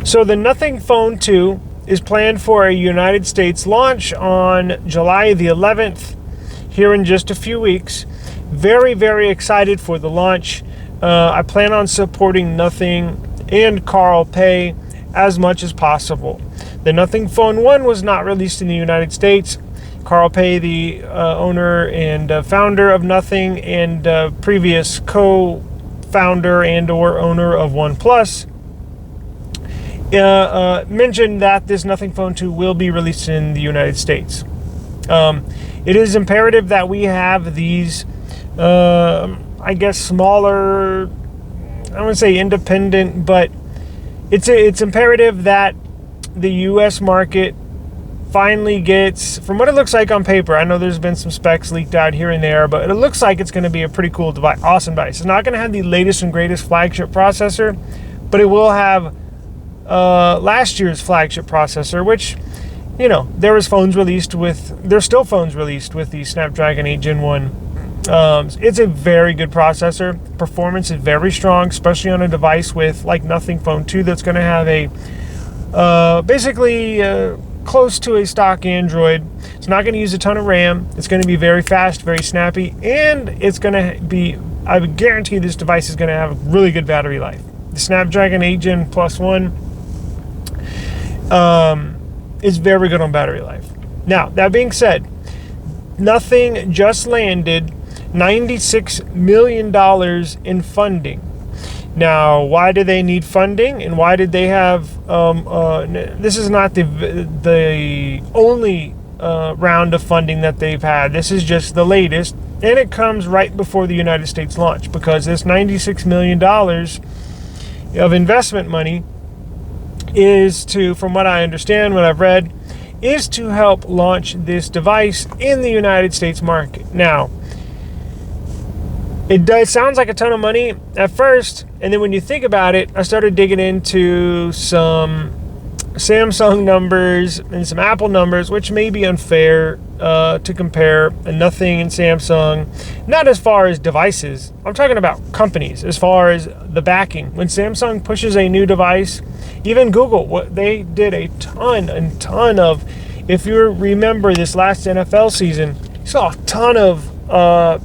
So the Nothing Phone 2 is planned for a United States launch on July the 11th, here in just a few weeks. Very, very excited for the launch. I plan on supporting Nothing and Carl Pay as much as possible. The Nothing Phone 1 was not released in the United States. Carl Pay, the owner and founder of Nothing and previous co-founder and or owner of OnePlus, mentioned that this Nothing Phone 2 will be released in the United States. It is imperative that we have these, I guess, smaller, I wouldn't say independent, but it's imperative that the U.S. market finally gets, from what it looks like on paper, I know there's been some specs leaked out here and there, but it looks like it's going to be a pretty cool device, awesome device. It's not going to have the latest and greatest flagship processor, but it will have last year's flagship processor, which, you know, there's still phones released with the Snapdragon 8 Gen 1. It's a very good processor. Performance is very strong, especially on a device with like Nothing Phone 2 that's going to have a basically close to a stock Android. It's not going to use a ton of RAM. It's going to be very fast, very snappy, and it's going to be, I would guarantee this device is going to have a really good battery life. The Snapdragon 8 Gen Plus 1 is very good on battery life. Now, that being said, Nothing just landed $96 million in funding. Now, why do they need funding, and why did they have? This is not the only round of funding that they've had. This is just the latest, and it comes right before the United States launch, because this $96 million of investment money is to, from what I understand, what I've read, is to help launch this device in the United States market. Now, it sounds like a ton of money at first, and then when you think about it, I started digging into some Samsung numbers and some Apple numbers, which may be unfair to compare Nothing and Samsung, not as far as devices. I'm talking about companies, as far as the backing. When Samsung pushes a new device, even Google, they did a ton of, if you remember this last NFL season, you saw a ton of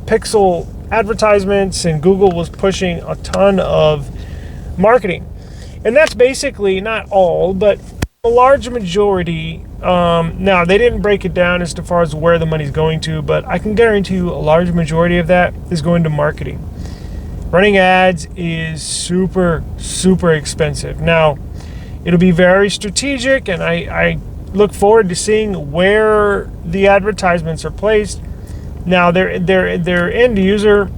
Pixel advertisements, and Google was pushing a ton of marketing. And that's basically not all, but a large majority. Now, they didn't break it down as far as where the money's going to, but I can guarantee you a large majority of that is going to marketing. Running ads is super, super expensive. Now, it'll be very strategic, and I look forward to seeing where the advertisements are placed. Now, their end user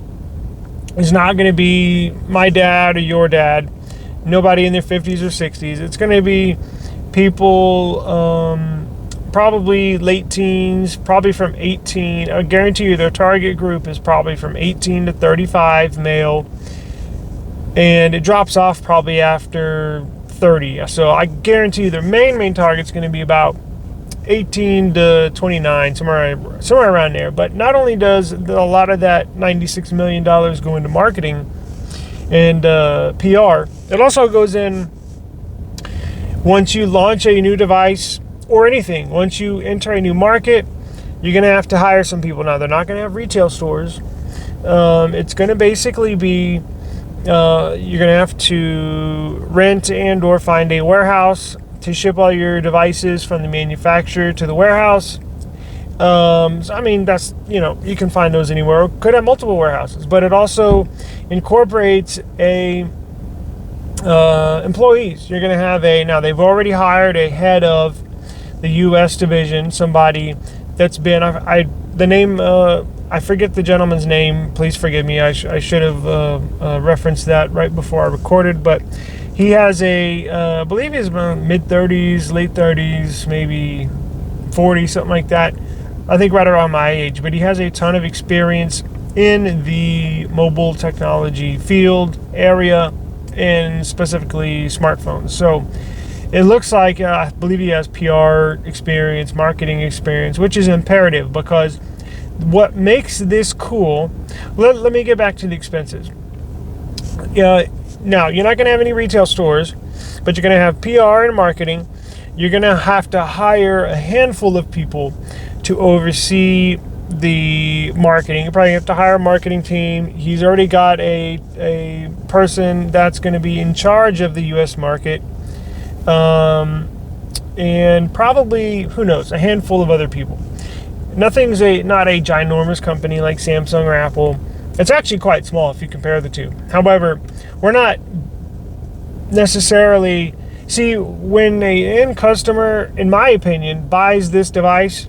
is not going to be my dad or your dad, nobody in their 50s or 60s. It's going to be people probably late teens, probably from 18. I guarantee you their target group is probably from 18 to 35 male, and it drops off probably after 30. So I guarantee you their main target is going to be about 18 to 29, somewhere around there. But not only does a lot of that $96 million go into marketing and PR, it also goes in once you launch a new device or anything. Once you enter a new market, you're going to have to hire some people. Now, they're not going to have retail stores. It's going to basically be you're going to have to rent and or find a warehouse to ship all your devices from the manufacturer to the warehouse. So, I mean, that's, you can find those anywhere. Could have multiple warehouses, but it also incorporates employees. You're going to have now they've already hired a head of the U.S. division, somebody that's been, I forget the gentleman's name. Please forgive me. I should have referenced that right before I recorded, but he has I believe he's mid-30s, late 30s, maybe 40, something like that. I think right around my age, but he has a ton of experience in the mobile technology field area, and specifically smartphones. So it looks like, I believe he has PR experience, marketing experience, which is imperative, because what makes this cool, let me get back to the expenses. Now, you're not going to have any retail stores, but you're going to have PR and marketing. You're going to have to hire a handful of people to oversee the marketing. You probably have to hire a marketing team. He's already got a person that's going to be in charge of the U.S. market. And probably, who knows, a handful of other people. Nothing's not a ginormous company like Samsung or Apple. It's actually quite small if you compare the two. However, we're not necessarily... See, when an end customer, in my opinion, buys this device,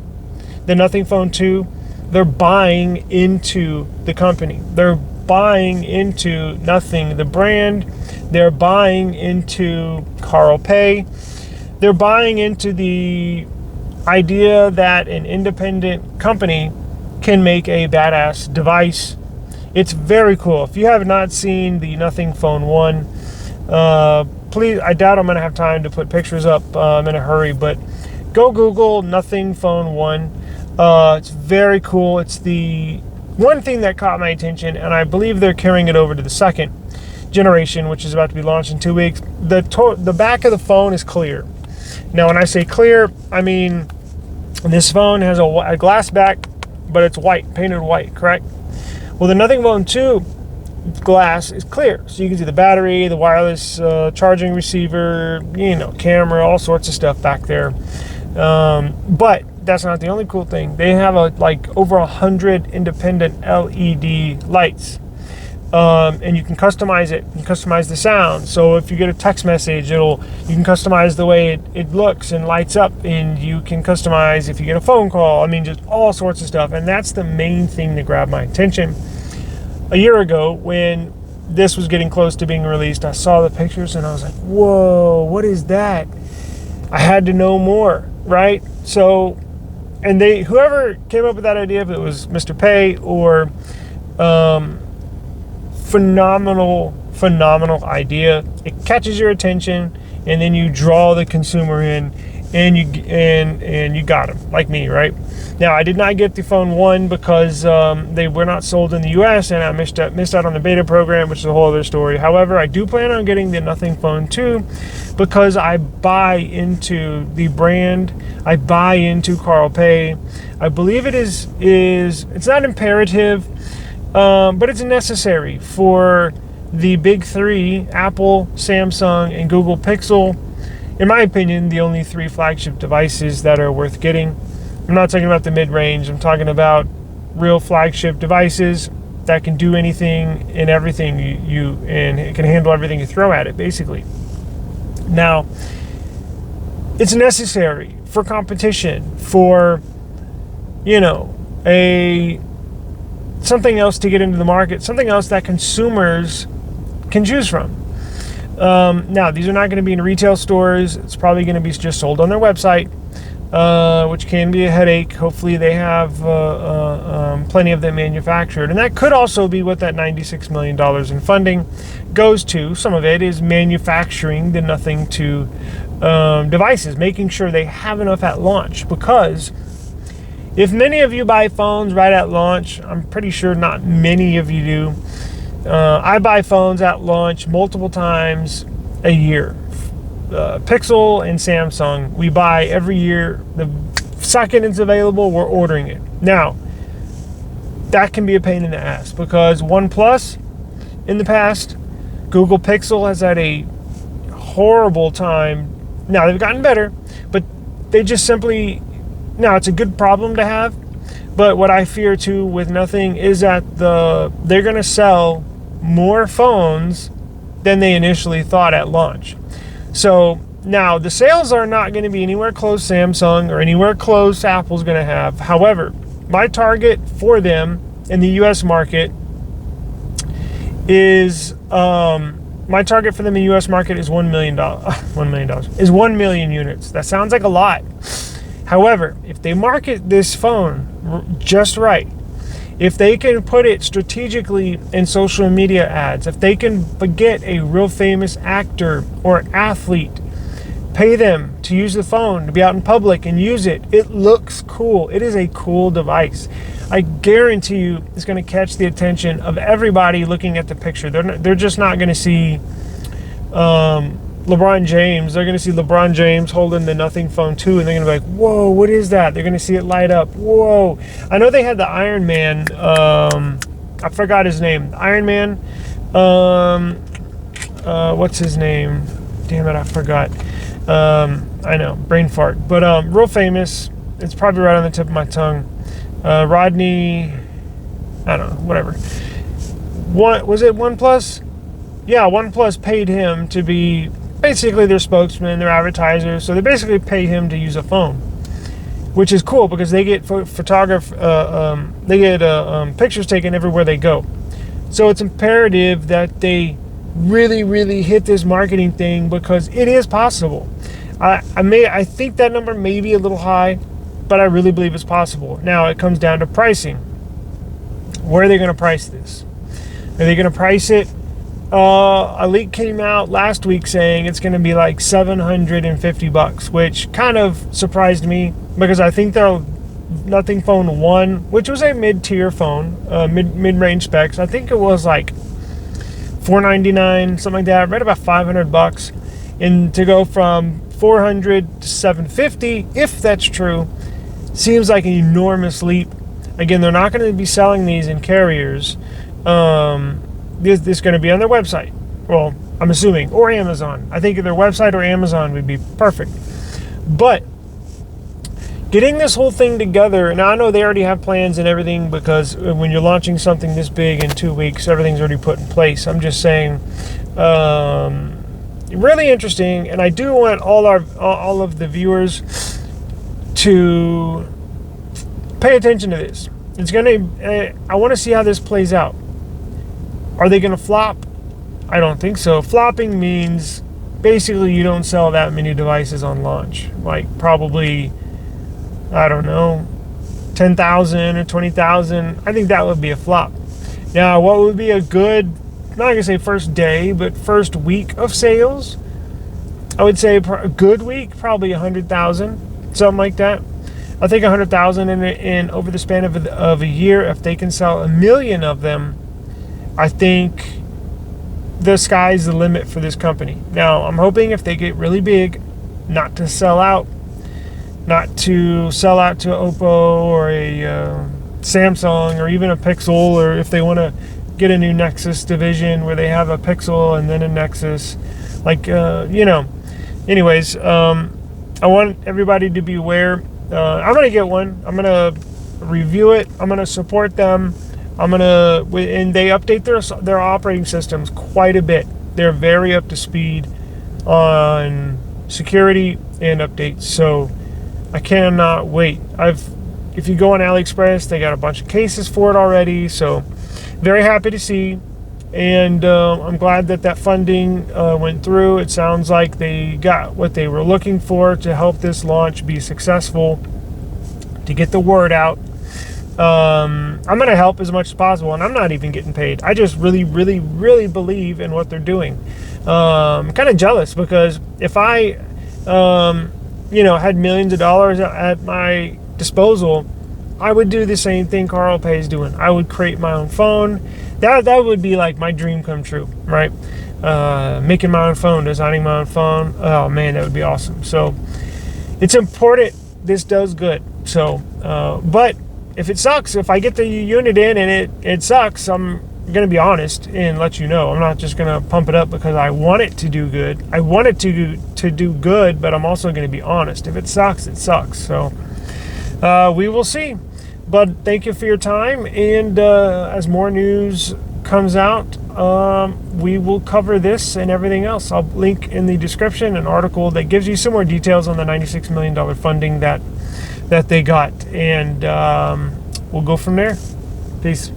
the Nothing Phone 2, they're buying into the company. They're buying into Nothing, the brand. They're buying into Carl Pei. They're buying into the idea that an independent company can make a badass device. It's very cool. If you have not seen the Nothing Phone 1, please, I doubt I'm going to have time to put pictures up in a hurry, but go Google Nothing Phone 1. It's very cool. It's the one thing that caught my attention, and I believe they're carrying it over to the second generation, which is about to be launched in 2 weeks. The back of the phone is clear. Now, when I say clear, I mean this phone has a glass back, but it's white, painted white, correct? Well, the Nothing Phone 2 glass is clear, so you can see the battery, the wireless charging receiver, camera, all sorts of stuff back there. But that's not the only cool thing. They have over 100 independent LED lights, and you can customize it. You can customize the sound. So if you get a text message, you can customize the way it looks and lights up, and you can customize if you get a phone call. I mean, just all sorts of stuff. And that's the main thing that grabbed my attention. A year ago, when this was getting close to being released, I saw the pictures and I was like, whoa, what is that? I had to know more, right? So, and whoever came up with that idea, if it was Mr. Pei or phenomenal idea, it catches your attention, and then you draw the consumer in, and you got them, like me, right? Now, I did not get the Phone 1 because they were not sold in the U.S., and I missed out on the beta program, which is a whole other story. However, I do plan on getting the Nothing Phone 2 because I buy into the brand. I buy into Carl Pei. I believe it's not imperative, but it's necessary for the big three, Apple, Samsung, and Google Pixel. In my opinion, the only three flagship devices that are worth getting. I'm not talking about the mid-range. I'm talking about real flagship devices that can do anything and everything and it can handle everything you throw at it, basically. Now, it's necessary for competition, for something else to get into the market, something else that consumers can choose from. Now, these are not going to be in retail stores. It's probably going to be just sold on their website, which can be a headache. Hopefully they have plenty of them manufactured. And that could also be what that $96 million in funding goes to. Some of it is manufacturing the Nothing 2 devices, making sure they have enough at launch. Because if many of you buy phones right at launch, I'm pretty sure not many of you do. I buy phones at launch multiple times a year. Pixel and Samsung, we buy every year. The second it's available, we're ordering it. Now, that can be a pain in the ass because OnePlus in the past, Google Pixel has had a horrible time. Now, they've gotten better, but they just simply... Now, it's a good problem to have, but what I fear too with Nothing is that they're going to sell more phones than they initially thought at launch. So now the sales are not going to be anywhere close Samsung or anywhere close Apple's going to have. However, my target for them in the U.S. market is my target for them in the U.S. market is $1 million. Is 1 million units. That sounds like a lot. However, if they market this phone just right, if they can put it strategically in social media ads, if they can get a real famous actor or athlete, pay them to use the phone, to be out in public and use it, it looks cool. It is a cool device. I guarantee you it's going to catch the attention of everybody looking at the picture. They're just not going to see LeBron James. They're going to see LeBron James holding the Nothing Phone 2, and they're going to be like, whoa, what is that? They're going to see it light up. Whoa. I know they had the Iron Man. I forgot his name. Iron Man. What's his name? Damn it, I forgot. I know, brain fart. But real famous. It's probably right on the tip of my tongue. Rodney, I don't know, whatever. Was it OnePlus? Yeah, OnePlus paid him to be basically their spokesman, their advertiser. So they basically pay him to use a phone, which is cool because they get pictures taken everywhere they go. So it's imperative that they really, really hit this marketing thing because it is possible. I think that number may be a little high, but I really believe it's possible. Now it comes down to pricing. Where are they going to price this? Are they going to price it? A leak came out last week saying it's going to be like $750, which kind of surprised me because I think they're Nothing Phone 1, which was a mid-tier phone, mid-range specs. I think it was like $499, something like that, right about $500. And to go from $400 to $750, if that's true, seems like an enormous leap. Again, they're not going to be selling these in carriers. This is going to be on their website. Well, I'm assuming, or Amazon. I think their website or Amazon would be perfect. But getting this whole thing together, now I know they already have plans and everything because when you're launching something this big in 2 weeks, everything's already put in place. I'm just saying, really interesting, and I do want all of the viewers to pay attention to this. It's gonna. I want to see how this plays out. Are they gonna flop? I don't think so. Flopping means basically you don't sell that many devices on launch. Like probably, I don't know, 10,000 or 20,000. I think that would be a flop. Now, what would be a good, not gonna say first day, but first week of sales? I would say a good week, probably 100,000, something like that. I think 100,000 in over the span of a year. If they can sell 1 million of them, I think the sky's the limit for this company. Now, I'm hoping if they get really big, not to sell out to Oppo or a Samsung or even a Pixel, or if they want to get a new Nexus division where they have a Pixel and then a Nexus, Anyways, I want everybody to be aware. I'm going to get one. I'm going to review it. I'm going to support them. And they update their operating systems quite a bit. They're very up to speed on security and updates. So I cannot wait. If you go on AliExpress, they got a bunch of cases for it already. So very happy to see. And I'm glad that funding went through. It sounds like they got what they were looking for to help this launch be successful, to get the word out. I'm going to help as much as possible, and I'm not even getting paid. I just really, really, really believe in what they're doing. I'm kind of jealous because if I, had millions of dollars at my disposal, I would do the same thing Carl Pay is doing. I would create my own phone. That would be like my dream come true, right? Making my own phone, designing my own phone. Oh man, that would be awesome. So it's important this does good. So, but if it sucks, if I get the unit in and it sucks, I'm going to be honest and let you know. I'm not just going to pump it up because I want it to do good. I want it to do good, but I'm also going to be honest. If it sucks, it sucks. So we will see. But thank you for your time, and as more news comes out, we will cover this and everything else. I'll link in the description an article that gives you some more details on the $96 million funding that they got, and we'll go from there. Peace.